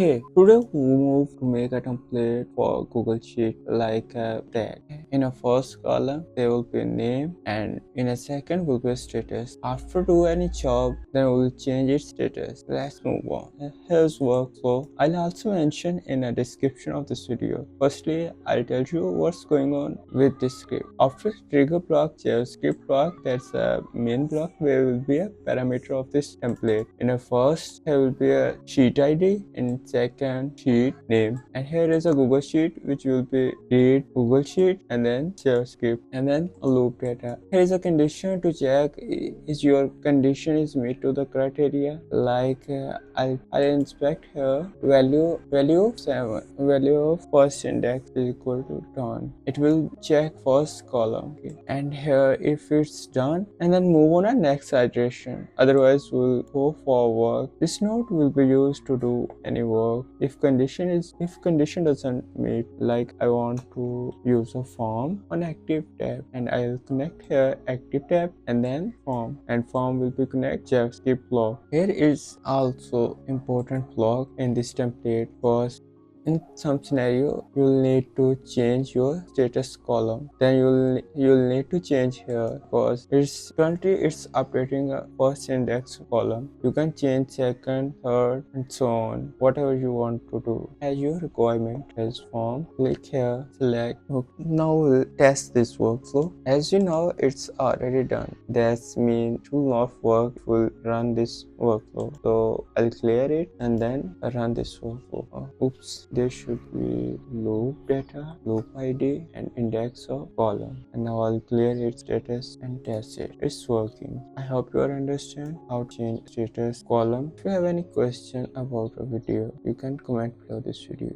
Hey, today we move to make a template for Google Sheet like that. In a first column, there will be a name, and in a second will be a status. After do any job, then we'll change its status. Let's move on. Here's workflow. I'll also mention in a description of this video. Firstly, I'll tell you what's going on with this script. After trigger block, JavaScript block, that's a main block where will be a parameter of this template. In a first, there will be a sheet ID. In second, sheet name. And here is a Google Sheet which will be read Google Sheet and then JavaScript and then a loop data. Here is a condition to check is your condition is meet to the criteria. Like I'll inspect here value of 7, value of first index is equal to done. It will check first column, okay? And here if it's done, and then move on a next iteration. Otherwise we'll go forward. This node will be used to do any work. If condition doesn't meet, like I want to use a form on active tab, and I'll connect here active tab and then form, and form will be connect JavaScript block. Here is also important block in this template because in some scenario you'll need to change your status column. Then you'll need to change here because it's currently it's updating a first index column. You can change second, third, and so on, whatever you want to do as your requirement. As form, click here, select. Now we'll test this workflow. As you know, it's already done. That means it will not work. It will run this workflow. So I'll clear it and then run this workflow. Oops, there should be loop data, loop ID, and index of column. And now I'll clear its status and test it. It's working. I hope you understand how to change status column. If you have any question about a video, you can comment below this video.